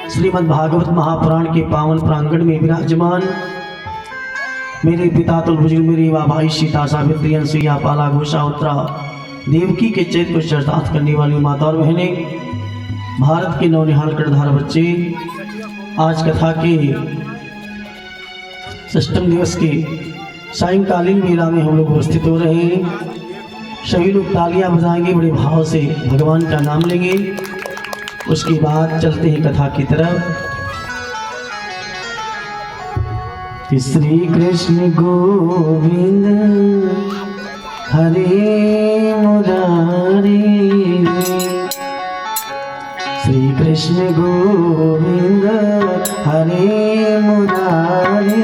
श्रीमद् भागवत महापुराण के पावन प्रांगण में विराजमान मेरे पिता तुलभुजुग मेरी वा भाई सीता सावित्री अनसुईया पाला घोषा उत्तरा देवकी के चरित्र को चरितार्थ करने वाली माता और बहनें, भारत के नौनिहाल कर्णधार बच्चे, आज कथा के षष्ठम दिवस के सायंकालीन मेला में हम लोग उपस्थित हो रहे हैं। सभी लोग तालियां बजाएंगे, बड़े भाव से भगवान का नाम लेंगे। उसके बाद चलते हैं कथा की तरफ। श्री कृष्ण गोविंद हरे मुरारी, श्री कृष्ण गोविंद हरे मुरारी,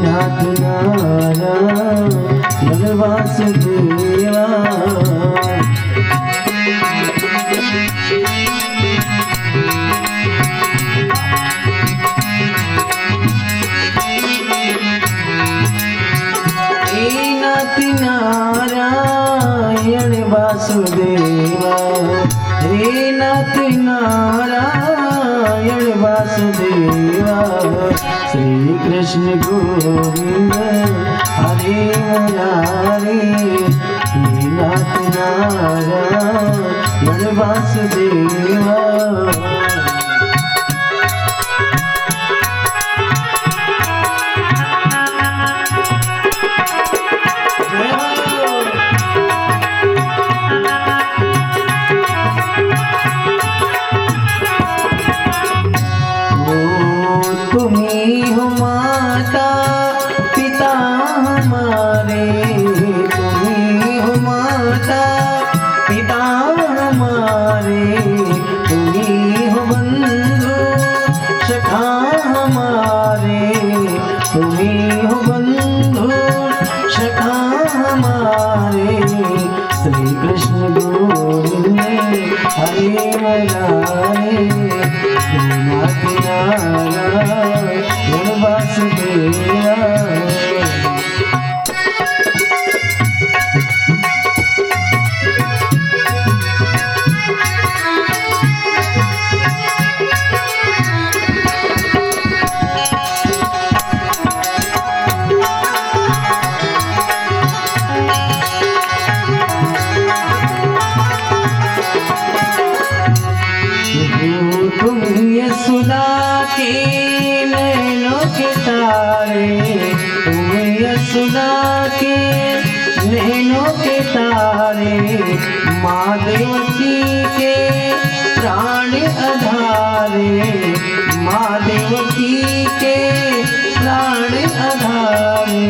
नाथ नारायण वासुदेवा। नारायण वासुदेवा, हे नाथ नारायण वासुदेवा, श्री कृष्ण गोविंद हरे मुरारी, हे नाथ नारायण वासुदेवा। तुम्ही हो माता पिता हमारे, तुम्ही हो माता पिता हमारे, तुम्ही हो बंधु सखा हमारे, तुम्ही हो बंधु सखा हमारे, श्री कृष्ण गोविंद हरे मुरारी, नाथ नारायण वासुदेवा। यशोदा के नैनों के तारे, तुम यशोदा के नैनों के तारे, माँ देवकी के प्राण आधारे, माँ देवकी के प्राण आधारे,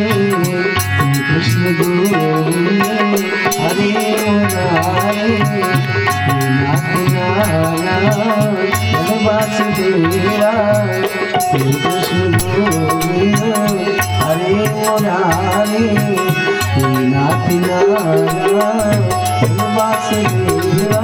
कृष्ण गोविंद हरे मुरारी, नाथ नारायण वासुदेवा, श्री कृष्ण गोविंद हरे मुरारी, नाथ नारायण वासुदेवा।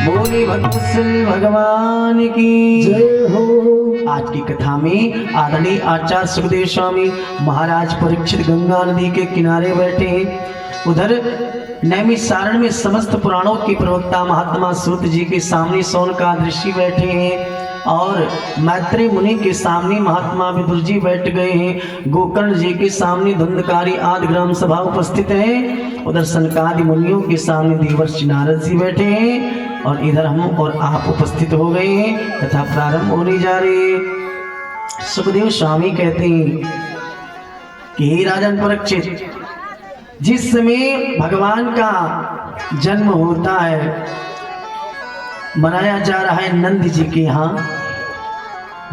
बोले भगवत्सल भगवान की जय हो। आज की कथा में आदरणीय आचार्य सुखदेव स्वामी महाराज परीक्षित गंगा नदी के किनारे बैठे हैं। उधर नैमिषारण्य में समस्त पुराणों के प्रवक्ता महात्मा सूत जी के सामने शौनकादि ऋषि बैठे हैं और मैत्रेय मुनि के सामने महात्मा विदुर जी बैठ गए हैं। गोकर्ण जी के सामने धुंधकारी आदि ग्राम सभा उपस्थित है। उधर सनकादि मुनियों के सामने देवर्षि नारद जी बैठे हैं और इधर हम और आप उपस्थित हो गए हैं। कथा प्रारंभ होने जा रही है। सुखदेव स्वामी कहते हैं कि हे राजन परीक्षित, जिस समय भगवान का जन्म होता है मनाया जा रहा है नंद जी के यहाँ।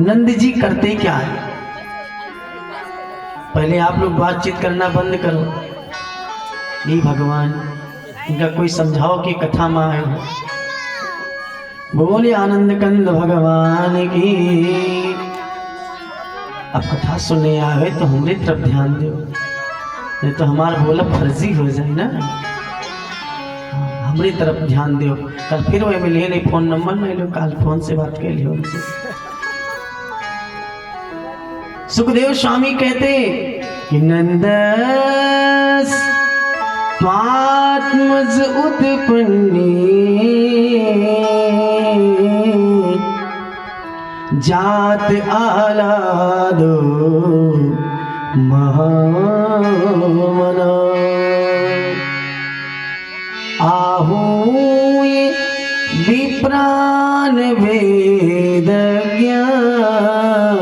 नंद जी करते क्या है, पहले आप लोग बातचीत करना बंद करो। नहीं भगवान, इनका कोई समझाओ कि कथा में आए हो। बोले आनंद कंद भगवान की। अब कथा सुनने आए तो हमरे तरफ ध्यान दो, नहीं तो हमारा बोला फर्जी हो जाए ना। हमरी तरफ ध्यान दो। कल फिर वो मिले नहीं, फोन नंबर ले लो, कल फोन से बात कर लियो उनसे। सुखदेव स्वामी कहते कि नंदस त्वात्मज उत्पन्नी जात आलादो महामना आहूय विप्रान वेद ज्ञान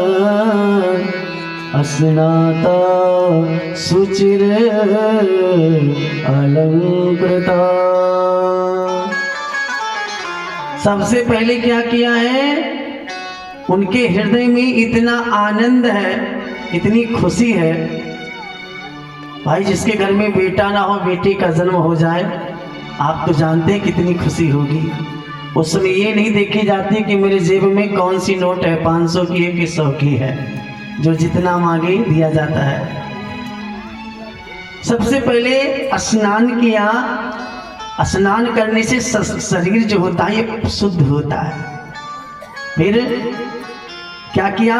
अस्नाता सुचिर अलंकृता। सबसे पहले क्या किया है, उनके हृदय में इतना आनंद है, इतनी खुशी है। भाई जिसके घर में बेटा ना हो, बेटी का जन्म हो जाए, आप तो जानते हैं कितनी खुशी होगी। उस समय ये नहीं देखी जाती कि मेरे जेब में कौन सी नोट है, 500 की है कि 100 की है, जो जितना मांगे दिया जाता है। सबसे पहले स्नान किया। स्नान करने से शरीर जो होता है ये शुद्ध होता है। फिर क्या किया,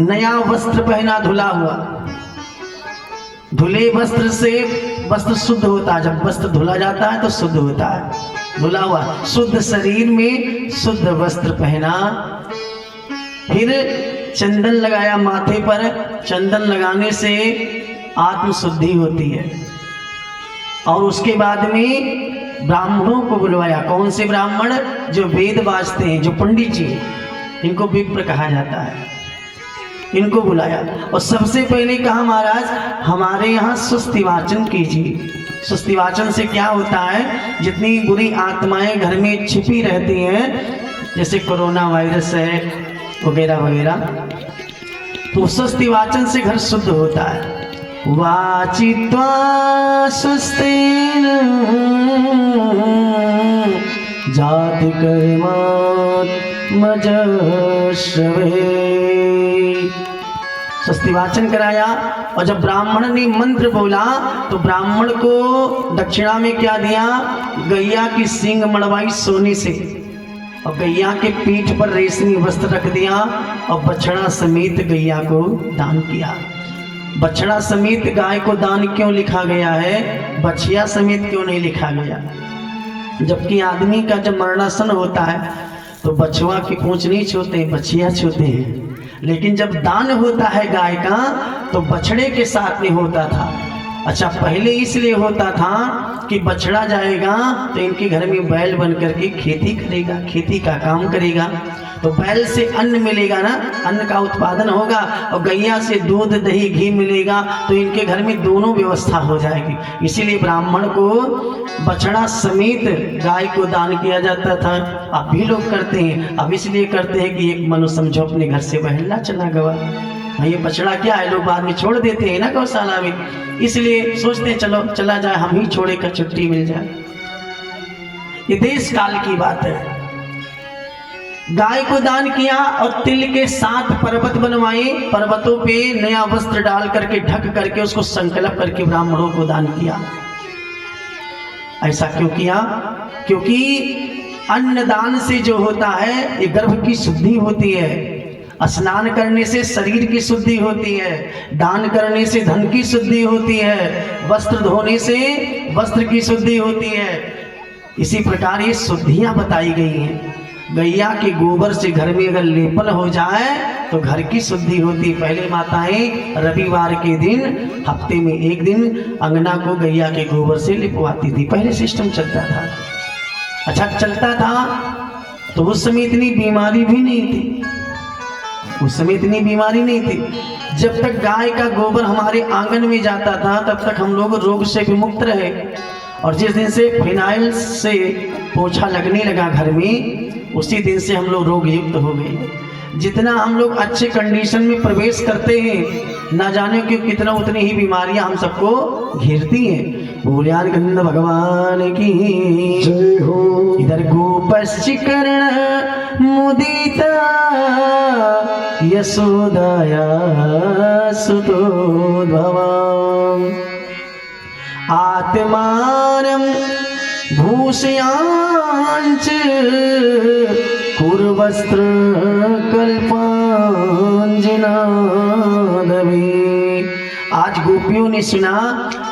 नया वस्त्र पहना, धुला हुआ। धुले वस्त्र से वस्त्र शुद्ध होता है। जब वस्त्र धुला जाता है तो शुद्ध होता है, धुला हुआ। शुद्ध शरीर में शुद्ध वस्त्र पहना। फिर चंदन लगाया माथे पर। चंदन लगाने से आत्म शुद्धि होती है। और उसके बाद में ब्राह्मणों को बुलवाया। कौन से ब्राह्मण, जो वेद बाजते हैं, जो पंडित जी, इनको विप्र कहा जाता है, इनको बुलाया। और सबसे पहले कहा, महाराज हमारे यहाँ सुस्तिवाचन कीजिए। सुस्तिवाचन से क्या होता है, जितनी बुरी आत्माएं घर में छिपी रहती हैं, जैसे कोरोना वायरस है वगैरह वगैरह, तो सुस्तिवाचन से घर शुद्ध होता है। वाचित्वा सुस्तेन जात कर्मात् मजश्रवे। स्वस्तिवाचन कराया। और जब ब्राह्मण ने मंत्र बोला तो ब्राह्मण को दक्षिणा में क्या दिया, गैया की सींग मड़वाई सोने से, और गैया के पीठ पर रेशमी वस्त्र रख दिया, और बछड़ा समेत गैया को दान किया। बछड़ा समेत गाय को दान क्यों लिखा गया है, बछिया समेत क्यों नहीं लिखा गया? जबकि आदमी का जब मरणासन होता है तो बछुआ की पूंछ नहीं छूते, बछिया छूते हैं। लेकिन जब दान होता है गाय का तो बछड़े के साथ में होता था। अच्छा, पहले इसलिए होता था कि बछड़ा जाएगा तो इनके घर में बैल बन करके खेती करेगा, खेती का काम करेगा, तो बैल से अन्न मिलेगा ना, अन्न का उत्पादन होगा, और गैया से दूध दही घी मिलेगा, तो इनके घर में दोनों व्यवस्था हो जाएगी। इसीलिए ब्राह्मण को बछड़ा समेत गाय को दान किया जाता था। अब भी लोग करते हैं। अब इसलिए करते हैं कि एक मनुष्य समझो अपने घर से बहला चला गवा, ये बछड़ा क्या है, लोग बाद में छोड़ देते हैं ना गौशाला में, इसलिए सोचते हैं चलो चला जाए, हम ही छोड़े का छुट्टी मिल जाए। ये देश काल की बात है। गाय को दान किया और तिल के 7 पर्वत बनवाए, पर्वतों पे नया वस्त्र डाल करके ढक करके उसको संकल्प करके ब्राह्मणों को दान किया। ऐसा क्यों किया? क्योंकि अन्नदान से जो होता है ये गर्भ की शुद्धि होती है, स्नान करने से शरीर की शुद्धि होती है, दान करने से धन की शुद्धि होती है, वस्त्र धोने से वस्त्र की शुद्धि होती है। इसी प्रकार ये शुद्धियां बताई गई हैं। गैया के गोबर से घर में अगर लेपन हो जाए तो घर की शुद्धि होती। पहले माताएं रविवार के दिन हफ्ते में एक दिन अंगना को गैया के गोबर से लिपवाती थी। पहले सिस्टम चलता था। अच्छा, चलता था तो उस समय इतनी बीमारी भी नहीं थी, उस समय इतनी बीमारी नहीं थी। जब तक गाय का गोबर हमारे आंगन में जाता था तब तक हम लोग रोग से विमुक्त रहे। और जिस दिन से फिनाइल से पोछा लगने लगा घर में, उसी दिन से हम लोग रोग युक्त हो गए। जितना हम लोग अच्छे कंडीशन में प्रवेश करते हैं, ना जाने क्यों कितना उतनी ही बीमारियां हम सबको घेरती हैं। भूल्यान गंध भगवान की जय हो। इधर गोपश्चिकर्ण मुदिता यशोदया सुतोद्भवम् आत्मानं भूषयांच कुर्वस्त्र कल्पांजनादवे। आज गोपियों ने सुना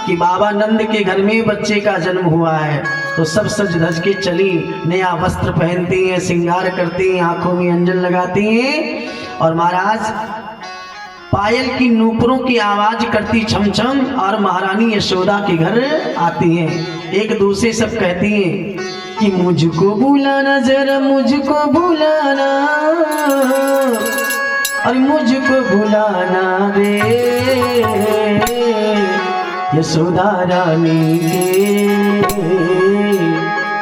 कि बाबा नंद के घर में बच्चे का जन्म हुआ है, तो सब सज धज के चली, नया वस्त्र पहनती हैं, श्रृंगार करती हैं, आंखों में अंजन लगाती हैं और महाराज पायल की नूपुरों की आवाज करती छम छम और महारानी यशोदा के घर आती हैं। एक दूसरे सब कहती हैं कि मुझको बुलाना, जरा मुझको बुलाना, और मुझको बुलाना रे यशोदा रानी के।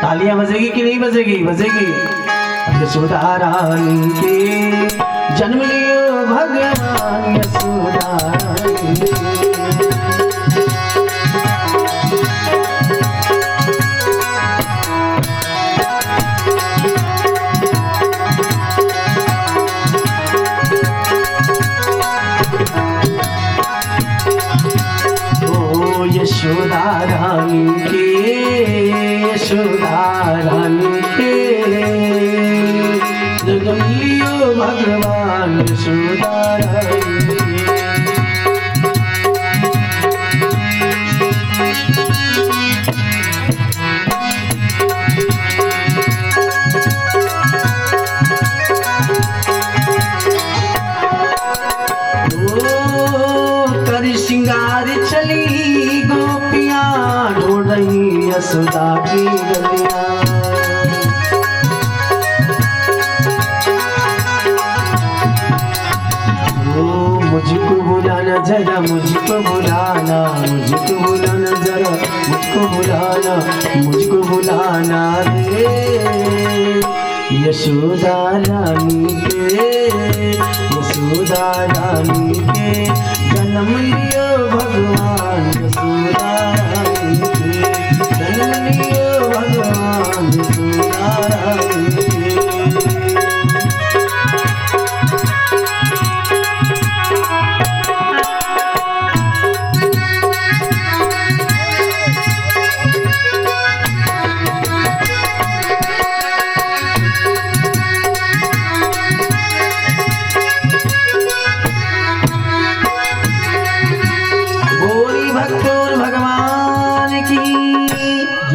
तालियां बजेगी कि नहीं बजेगी? बजेगी। यशोदा रानी के जन्म लियो भगवान यशोदा रानी के। यशोदा रानी के, यशोदा रानी के जन्म लियो भगवान यशोदा रानी के। कर श्रृंगार चली गोपियां, ढूंढ रही यशोदा की गलियां। मुझको बुलाना जरा, मुझको बुलाना, मुझको बुलाना जरा, मुझको बुलाना, मुझको बुलाना रे यशोदा रानी के, यशोदा रानी के जन्म लियो भगवान यशोदा रानी के, जन्म लियो भगवान यशोदा रानी के।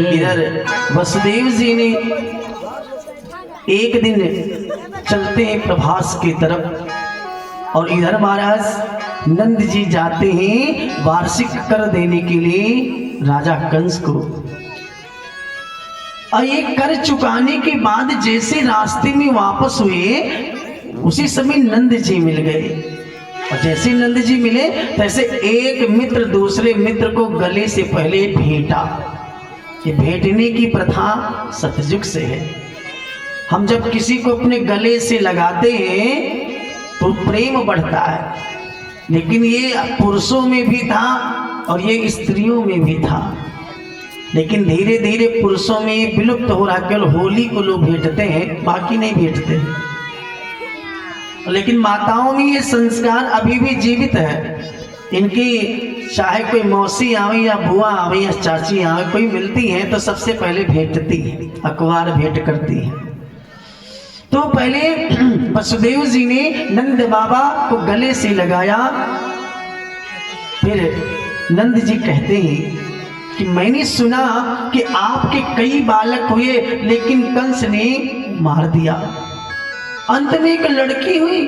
इधर वसुदेव जी ने एक दिन चलते हैं प्रभास की तरफ, और इधर महाराज नंद जी जाते हैं वार्षिक कर देने के लिए राजा कंस को। और ये कर चुकाने के बाद जैसे रास्ते में वापस हुए, उसी समय नंद जी मिल गए। और जैसे नंद जी मिले तैसे एक मित्र दूसरे मित्र को गले से पहले भेंटा। ये भेंटने की प्रथा सतयुग से है। हम जब किसी को अपने गले से लगाते हैं तो प्रेम बढ़ता है, लेकिन ये पुरुषों में भी था और ये स्त्रियों में भी था, लेकिन धीरे धीरे पुरुषों में विलुप्त हो रहा। केवल होली को लोग भेंटते हैं, बाकी नहीं भेंटते। लेकिन माताओं में ये संस्कार अभी भी जीवित है। इनकी चाहे कोई मौसी आवे या बुआ आवे या चाची आवे, कोई मिलती है तो सबसे पहले भेंटती है, अखबार भेंट करती है। तो पहले वसुदेव जी ने नंद बाबा को गले से लगाया। फिर नंद जी कहते हैं कि मैंने सुना कि आपके कई बालक हुए, लेकिन कंस ने मार दिया। अंत में एक लड़की हुई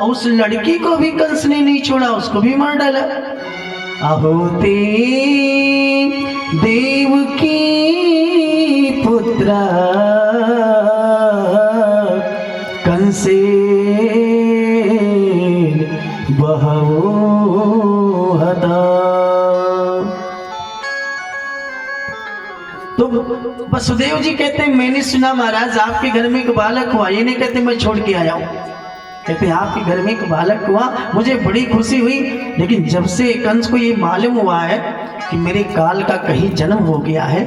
और उस लड़की को भी कंस ने नहीं छोड़ा, उसको भी मार डाला। अहोते देव की पुत्र कंसे बहवो हता। तो वसुदेव जी कहते हैं मैंने सुना महाराज आपके घर में एक बालक हुआ। ये नहीं कहते मैं छोड़ के आया हूँ, कहते आपके घर में एक बालक हुआ, मुझे बड़ी खुशी हुई। लेकिन जब से कंस को ये मालूम हुआ है कि मेरे काल का कहीं जन्म हो गया है,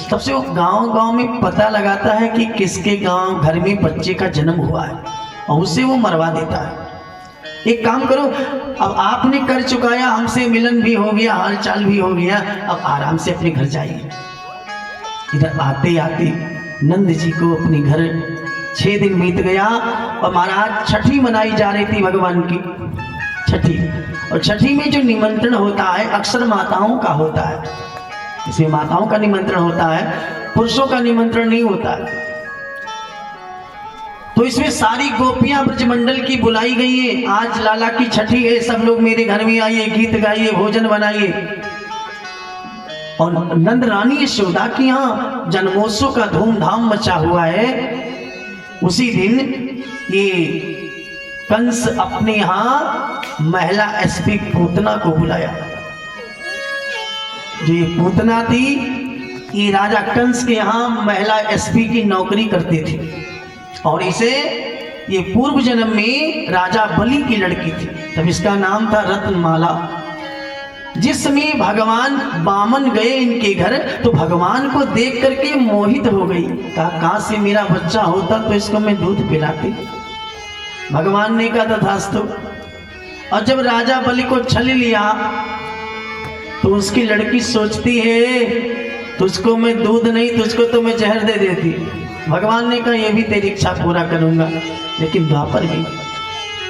तब से वो गांव-गांव में पता लगाता है कि किसके गांव घर में बच्चे का जन्म हुआ है और उसे वो मरवा देता है। एक काम करो, अब आपने कर चुकाया, हमसे मिलन भी हो गया, हाल चाल भी हो गया, अब आराम से अपने घर जाइए। इधर आते आते नंद जी को अपने घर 6 दिन बीत गया और महाराज छठी मनाई जा रही थी भगवान की छठी। और छठी में जो निमंत्रण होता है अक्सर माताओं का होता है, इसमें माताओं का निमंत्रण होता है, पुरुषों का निमंत्रण नहीं होता है। तो इसमें सारी गोपियां ब्रजमंडल की बुलाई गई है, आज लाला की छठी है, सब लोग मेरे घर में आइए, गीत गाइए, भोजन बनाइए। और नंद रानी यशोदा की यहाँ जन्मोत्सव का धूमधाम मचा हुआ है। उसी दिन ये कंस अपने यहाँ महिला एसपी पूतना को बुलाया। जो ये पूतना थी, ये राजा कंस के यहाँ महिला एसपी की नौकरी करती थी और इसे ये पूर्व जन्म में राजा बलि की लड़की थी, तब इसका नाम था रत्नमाला। जिस समय भगवान बामन गए इनके घर तो भगवान को देख करके मोहित हो गई, कहा कहाँ से मेरा बच्चा होता तो इसको मैं दूध पिलाती। भगवान ने कहा तथास्तु। और जब राजा बलि को छल लिया तो उसकी लड़की सोचती है तुझको मैं दूध नहीं, तुझको तो मैं जहर दे देती। भगवान ने कहा ये भी तेरी इच्छा पूरा करूंगा। लेकिन द्वापर की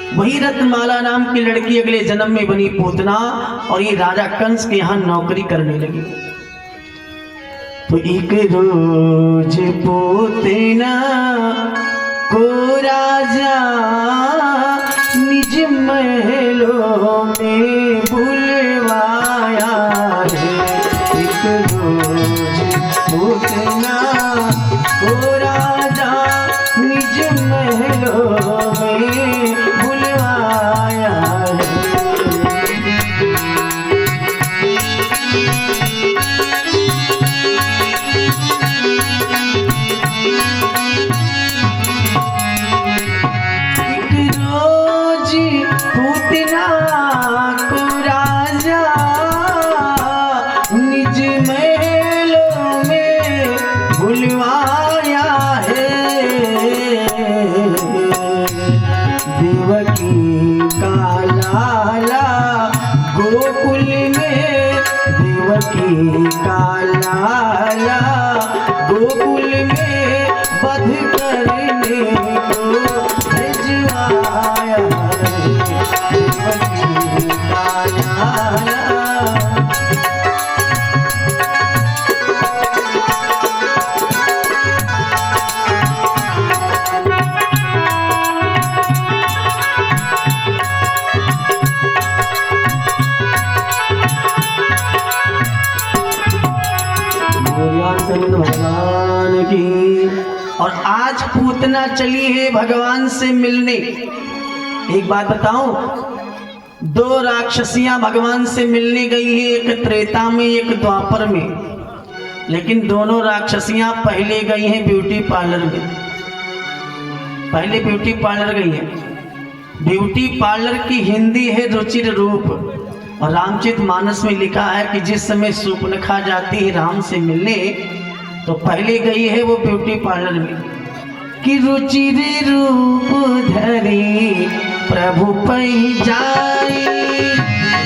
वही रत्नमाला नाम की लड़की अगले जन्म में बनी पूतना और ये राजा कंस के यहाँ नौकरी करने लगी। तो एक रोज पूतना को राजा निज महलों में बुलवाया है। एक रोज पूतना को राजा निज महलों में बुलवाया है। एक रोज पूतना को राजा निज महलों में बुलवाया है। देवकी का लाला गोकुल में, देवकी का लाला गोकुल में वध करने को भिजवाया है। देवकी का लाला भगवान की। और आज पूतना चली है भगवान से मिलने। एक बात बताऊं, 2 राक्षसियां भगवान से मिलने गई है, एक त्रेता में एक द्वापर में। लेकिन दोनों राक्षसियां पहले गई हैं ब्यूटी पार्लर में, पहले ब्यूटी पार्लर गई है। ब्यूटी पार्लर की हिंदी है रुचिर रूप। और रामचरितमानस में लिखा है कि जिस समय सूर्पनखा जाती है राम से मिलने तो पहले गई है वो ब्यूटी पार्लर में कि रुचिर रूप धरी प्रभु पई जाई।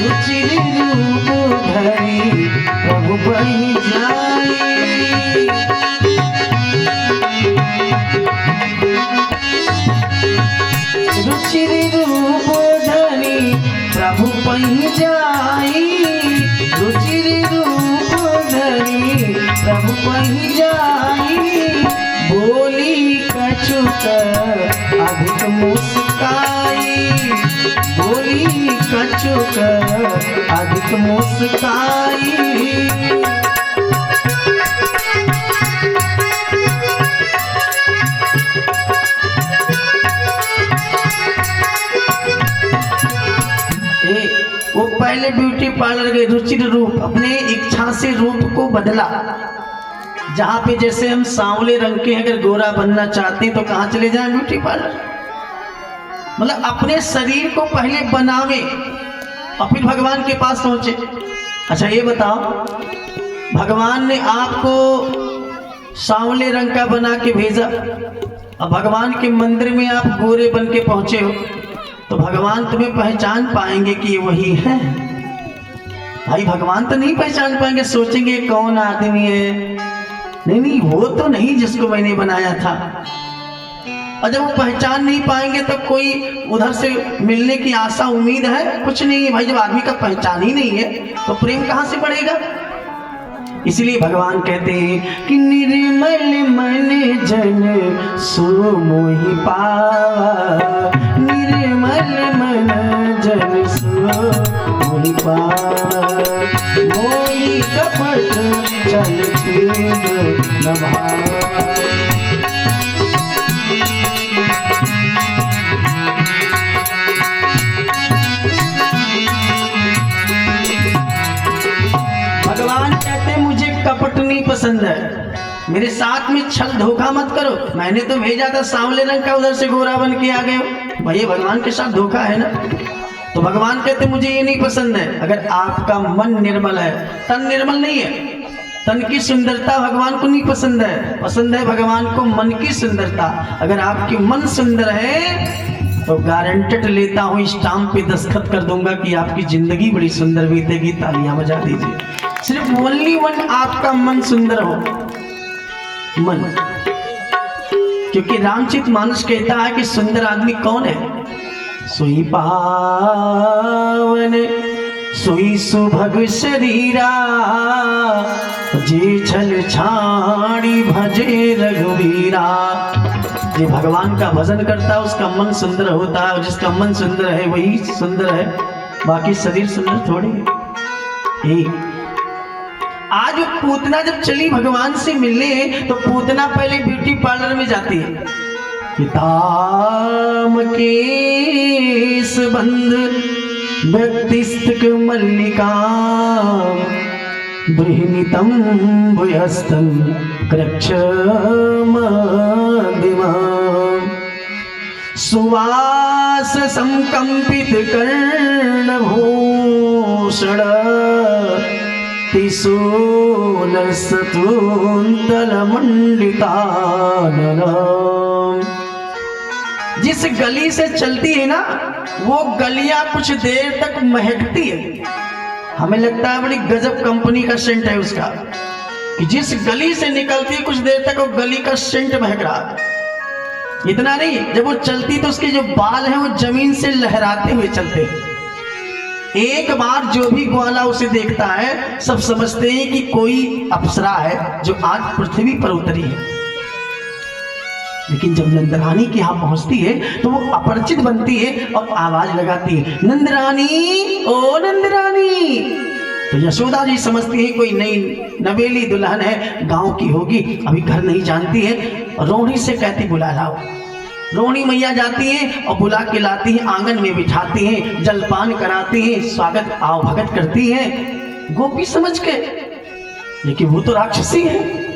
रुचिर रूप धरी प्रभु पई जाई। रुचिर रूप धरी प्रभु पई जाई। रुचिर रूप धरी प्रभु पई जाई। बोली कछुक अधिक मुस्काई। बोली कछुक अधिक मुस्काई। वो पहले ब्यूटी पार्लर गए, रुचिर रूप अपने इच्छा से रूप को बदला। जहाँ पे जैसे हम सांवले रंग के अगर गोरा बनना चाहते हैं तो कहाँ चले जाएं? Beauty parlour. मतलब अपने शरीर को पहले बनावे और फिर भगवान के पास पहुंचे। अच्छा ये बताओ, भगवान ने आपको सांवले रंग का बना के भेजा और भगवान के मंदिर में आप गोरे बन के पहुंचे हो, तो भगवान तुम्हें पहचान पाएंगे कि ये वही है? भाई भगवान तो नहीं पहचान पाएंगे, सोचेंगे कौन आदमी है। नहीं नहीं, वो तो नहीं जिसको मैंने बनाया था। और जब वो पहचान नहीं पाएंगे तो कोई उधर से मिलने की आशा उम्मीद है? कुछ नहीं है भाई। जब आदमी का पहचान ही नहीं है तो प्रेम कहां से बढ़ेगा? इसलिए भगवान कहते हैं कि निर्मल मन जन सो मोहि पावा, निर्मल मन जन सो मोहि पावा, मोहि कपट चल न भावा। भगवान कहते मुझे कपट नहीं पसंद है, मेरे साथ में छल धोखा मत करो। मैंने तो भेजा था सांवले रंग का, उधर से गोरा बन के आ गए हो। भाई भगवान के साथ धोखा है ना। तो भगवान कहते मुझे ये नहीं पसंद है। अगर आपका मन निर्मल है, तन निर्मल नहीं है, तन की सुंदरता भगवान को नहीं पसंद है। पसंद है भगवान को मन की सुंदरता। अगर आपकी मन सुंदर है तो गारंटेड लेता हूँ, स्टाम्प पे दस्तखत कर दूंगा कि आपकी जिंदगी बड़ी सुंदर बीतेगी। तालियां बजा दीजिए। सिर्फ ओनली वन आपका मन सुंदर हो। मन, क्योंकि रामचरित मानस कहता है कि सुंदर आदमी कौन है? सोई पावन सोई सुभग शरीरा, जे छल छाड़ी भजे रघुवीरा। जो भगवान का भजन करता है उसका मन सुंदर होता है, और जिसका मन सुंदर है वही सुंदर है, बाकी शरीर सुंदर थोड़ी है। आज पूतना जब चली भगवान से मिलने तो पूतना पहले ब्यूटी पार्लर में जाती है। पिताम केस बंद व्यक्तिस्तक मल्लिका, बृहनितम भुयस्तम कृक्षमादिमा, सुवास संकंपित कर्णभूषण, जिस गली से चलती है ना वो गलियां कुछ देर तक महकती है। हमें लगता है बड़ी गजब कंपनी का सेंट है उसका, कि जिस गली से निकलती है कुछ देर तक वो गली का सेंट महक रहा। इतना नहीं, जब वो चलती तो उसके जो बाल हैं वो जमीन से लहराते हुए चलते हैं। एक बार जो भी ग्वाला उसे देखता है सब समझते हैं कि कोई अप्सरा है जो आज पृथ्वी पर उतरी है। लेकिन जब नंदरानी के यहाँ पहुंचती है तो वो अपरिचित बनती है और आवाज लगाती है, नंदरानी, ओ नंदरानी। तो यशोदा जी समझती है कोई नई नवेली दुल्हन है, गांव की होगी, अभी घर नहीं जानती है। रोहिणी से कहती बुला लाओ। रोहिणी मैया जाती है और बुला के लाती है, आंगन में बिठाती हैं, जलपान कराती हैं, स्वागत आओ भगत करती हैं गोपी समझ के। लेकिन वो तो राक्षसी है।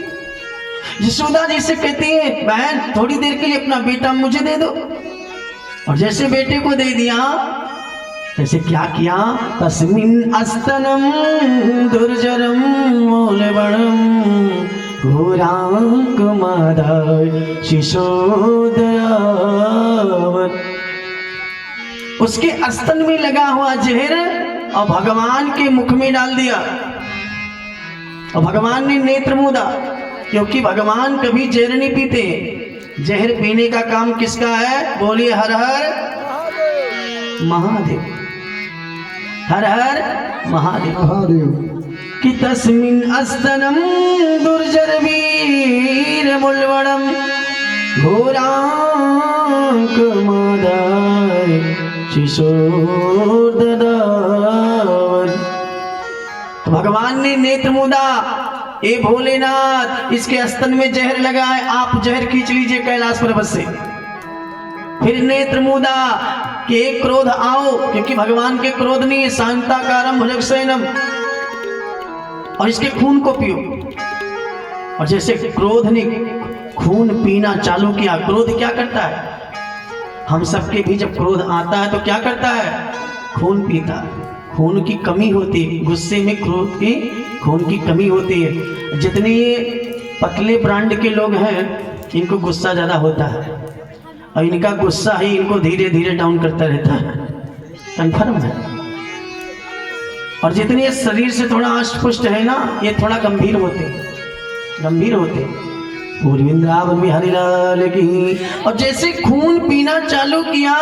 यशोदा जी से कहती है बहन थोड़ी देर के लिए अपना बेटा मुझे दे दो। और जैसे बेटे को दे दिया, जैसे क्या किया, तस्मिन अस्तनम दुर्जरम मूलवणम घोरांकमादाय शिशोदयावन। उसके अस्तन में लगा हुआ जहर और भगवान के मुख में डाल दिया। और भगवान ने नेत्र मूदा, क्योंकि भगवान कभी जहर नहीं पीते। जहर पीने का काम किसका है? बोलिए हर हर महादेव, हर हर महादेव महादेव। कि तस्मिन अस्तनम दुर्जर वीर मुलवणम घोरांक मादाय शिशोददावन। तो भगवान ने नेत्र मूदा, ए भोलेनाथ इसके अस्तन में जहर लगा है, आप जहर खींच लीजिए कैलाश पर्वत से। फिर नेत्र मूदा कि क्रोध आओ, क्योंकि भगवान के क्रोध नहीं है, शांताकारम भुजगशयनम, और इसके खून को पियो। और जैसे क्रोध ने खून पीना चालू किया, क्रोध क्या करता है, हम सबके भी जब क्रोध आता है तो क्या करता है, खून पीता है, खून की कमी होती है, गुस्से में क्रोध की खून की कमी होती है। जितने पतले ब्रांड के लोग हैं इनको गुस्सा ज़्यादा होता है और इनका गुस्सा ही इनको धीरे धीरे डाउन करता रहता है, कन्फर्म है। और जितने शरीर से थोड़ा अष्टपुष्ट है ना, ये थोड़ा गंभीर होते, गंभीर होते। वृंदावन बिहारी लाल की। और जैसे खून पीना चालू किया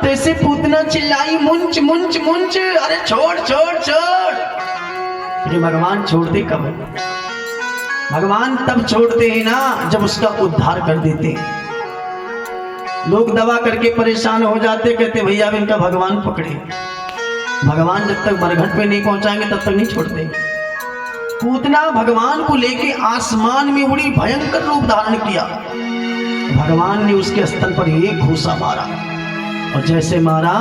तैसे पूतना चिल्लाई, मुंच मुंच मुंच, अरे छोड़ छोड़ छोड़। ये भगवान छोड़ते कब है, भगवान तब छोड़ते हैं ना जब उसका उद्धार कर देते हैं। लोग दवा करके परेशान हो जाते, कहते भैया अब इनका भगवान पकड़े। भगवान जब तक बरघट पे नहीं पहुंचाएंगे तब तक नहीं छोड़ते। पूतना भगवान को लेके आसमान में उड़ी, भयंकर रूप धारण किया। भगवान ने उसके स्तन पर एक घूसा मारा और जैसे मारा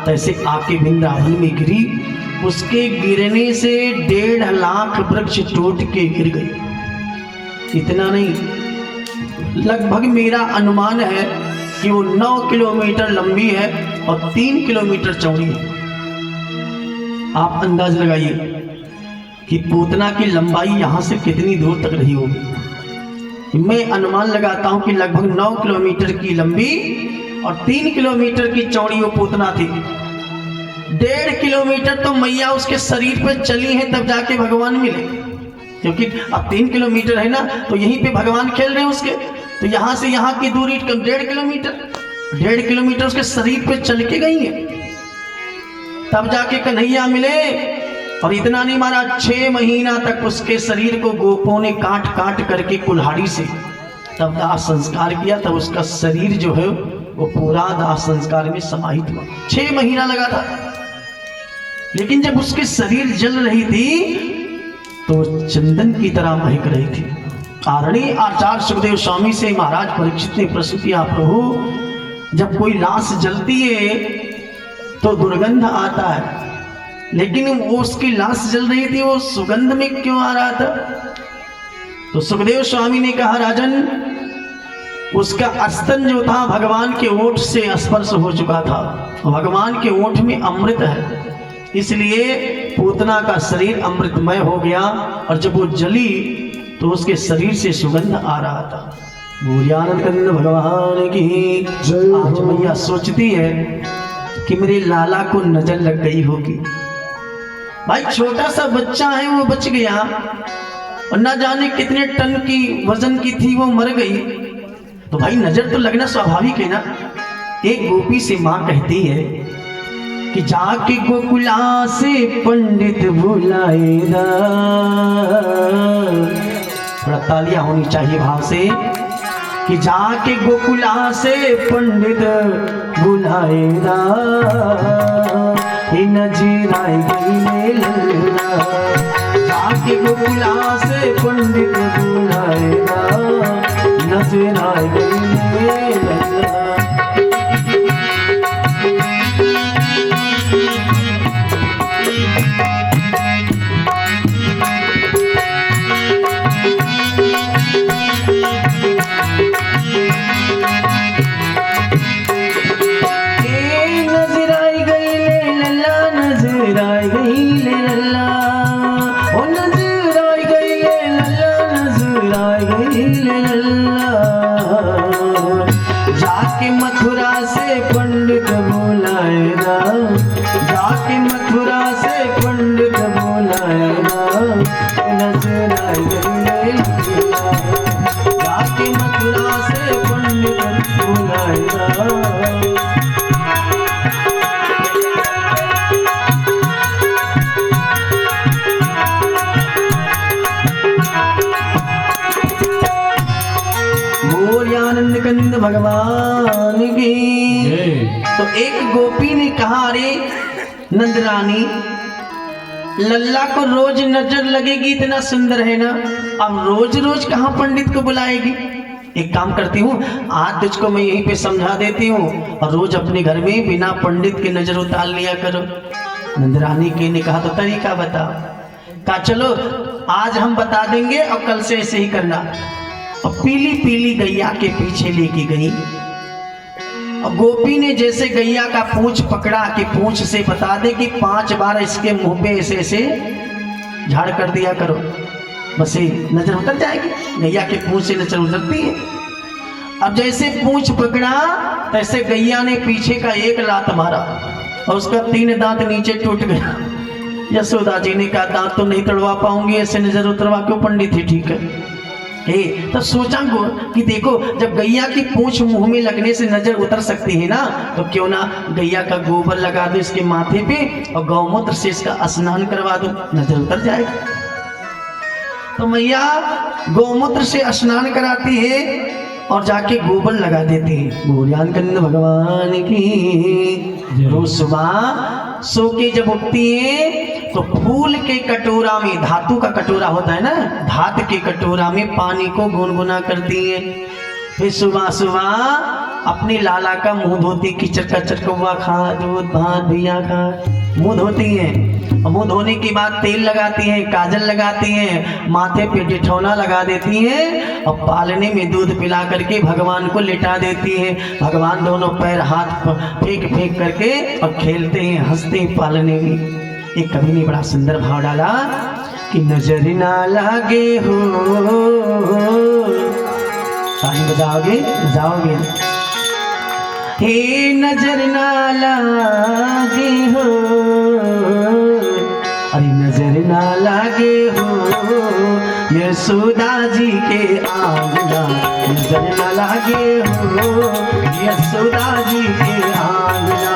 तैसे आके वृंदावन में गिरी। उसके गिरने से 1.5 लाख वृक्ष टूट के गिर गए। इतना नहीं, लगभग मेरा अनुमान है कि वो 9 किलोमीटर लंबी है और 3 किलोमीटर चौड़ी है। आप अंदाज लगाइए कि पूतना की लंबाई यहाँ से कितनी दूर तक रही होगी। मैं अनुमान लगाता हूँ कि लगभग 9 किलोमीटर की लंबी और 3 किलोमीटर की चौड़ी वो पूतना थी। 1.5 किलोमीटर तो मैया उसके शरीर पे चली है तब जाके भगवान मिले, क्योंकि अब 3 किलोमीटर है ना, तो यहीं पे भगवान खेल रहे हैं उसके। तो यहाँ से यहाँ की दूरी 1.5 किलोमीटर, 1.5 किलोमीटर उसके शरीर पे चल के गई है तब जाके कन्हैया मिले। और इतना नहीं मारा, 6 महीना तक उसके शरीर को गोपों ने काट काट करके कुल्हाड़ी से तब दाह संस्कार किया। तब उसका शरीर जो है वो पूरा दाह संस्कार में समाहित हुआ। 6 महीना लगा था। लेकिन जब उसके शरीर जल रही थी तो चंदन की तरह महक रही थी। आदरणीय आचार्य सुखदेव स्वामी से महाराज परीक्षित ने प्रश्न किया, प्रभु जब कोई लाश जलती है तो दुर्गंध आता है, लेकिन वो उसकी लाश जल रही थी, वो सुगंध में क्यों आ रहा था? तो सुखदेव स्वामी ने कहा, राजन उसका स्तन जो था भगवान के ओठ से स्पर्श हो चुका था। भगवान के ओठ में अमृत है, इसलिए पूतना का शरीर अमृतमय हो गया। और जब वो जली तो उसके शरीर से सुगंध आ रहा था। भूरियानंद कंद भगवान की। आज मैया सोचती है कि मेरे लाला को नजर लग गई होगी। भाई छोटा सा बच्चा है, वो बच गया और ना जाने कितने टन की वजन की थी, वो मर गई। तो भाई नजर तो लगना स्वाभाविक है ना। एक गोपी से माँ कहती है कि जाके गोकुला से पंडित बुलाएगा। थोड़ा तालियां होनी चाहिए भाव से। कि जाके गोकुला से पंडित बुलाएगा, जाके गोकुला से पंडित बुलाएगा, नजर आए गई। जाके मथुरा से पंडित बुलाएगा, जाके मथुरा से पंडित बुलाएगा, नजर आएगा। जाके मथुरा से पंडित बुलाएगा। आनंद कंद भगवान की। तो एक गोपी ने कहा, अरे नंदरानी लल्ला को रोज नजर लगेगी, इतना सुंदर है ना, अब रोज रोज कहाँ पंडित को बुलाएगी। एक काम करती हूँ, आज तुझको मैं यहीं पे समझा देती हूँ और रोज अपने घर में बिना पंडित के नजर उतार लिया करो। नंदरानी के ने कहा, तो तरीका बताओ। कहा चलो आज हम बता देंगे और कल से ऐसे ही करना। और पीली पीली गैया के पीछे लेके गई और गोपी ने जैसे गैया का पूंछ पकड़ा कि पूंछ से बता दे कि 5 बार इसके मुंह पे ऐसे ऐसे झाड़ कर दिया करो, बस ये नजर उतर जाएगी। गैया के पूंछ से नजर उतरती है। अब जैसे पूंछ पकड़ा तैसे गैया ने पीछे का एक लात मारा और उसका 3 दांत नीचे टूट गया। यशोदा जी ने कहा दांत तो नहीं तोड़वा पाऊंगी, ऐसे नजर उतरवा क्यों पंडित ही ठीक है। तो सोचा कि देखो जब गैया की पूंछ मुंह में लगने से नजर उतर सकती है ना, तो क्यों ना गैया का गोबर लगा दो इसके माथे पे और गौमूत्र से इसका स्नान करवा दो, नजर उतर जाएगा। तो मैया गौमूत्र से स्नान कराती है और जाके गोबर लगा देती है। बोलियान कंद भगवान की। रोज सुबह सो के जब उठती है तो फूल के कटोरा में, धातु का कटोरा होता है ना, धातु के कटोरा में पानी को गुनगुना करती है। फिर सुबह सुबह अपने लाला का मुंह धोती, कीचड़ का चटकवा खा, दूध भात भैया खा, मुंह धोती है। मुंह धोने के बाद तेल लगाती हैं, काजल लगाती हैं, माथे पे डिठौना लगा देती हैं और पालने में दूध पिला करके भगवान को लिटा देती हैं। भगवान दोनों पैर हाथ फेंक फेंक करके और खेलते हैं, हंसते हैं पालने में। एक कवि ने बड़ा सुंदर भाव डाला कि नजर ना लागे हो, ताली बजाओगे बजाओगे, हे नजर ना लागे हो, अरे नजर ना लागे हो यशोदा जी के आंगना, नजर ना लागे हो यशोदा जी के आंगना,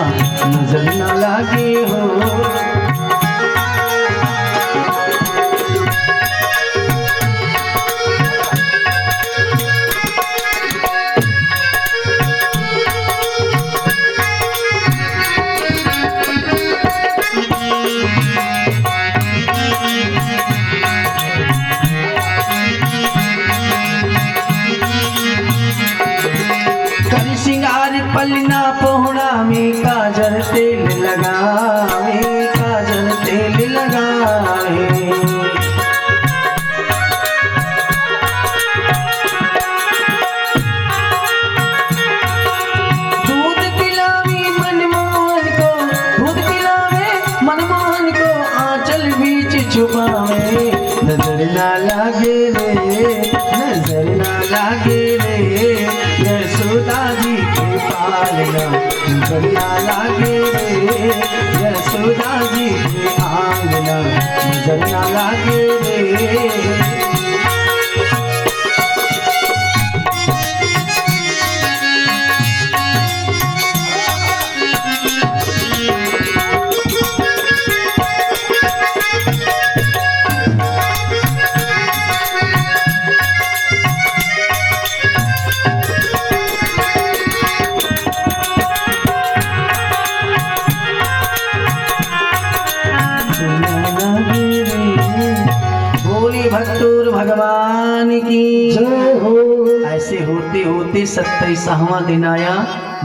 नजर ना लागे हो। पलना पोहड़ा में काजल तेल लगावे, काजल तेल लगावे, दूध पिलावे मनमोहन को, दूध पिलावे मनमोहन को, आंचल बीच छुपावे, नजर ना लागे रे, नजर ना लागे रे यशोदा जी के पालना, नजर ना लागे रे यशोदा जी के आंगना, नजर ना लागे रे। भक्तुर भगवान की जय हो। ऐसे होते होते 27वां दिन आया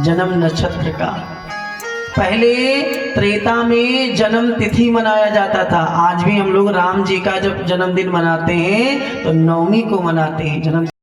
जन्म नक्षत्र का। पहले त्रेता में जन्म तिथि मनाया जाता था। आज भी हम लोग राम जी का जब जन्मदिन मनाते हैं तो 9वीं को मनाते हैं। जन्म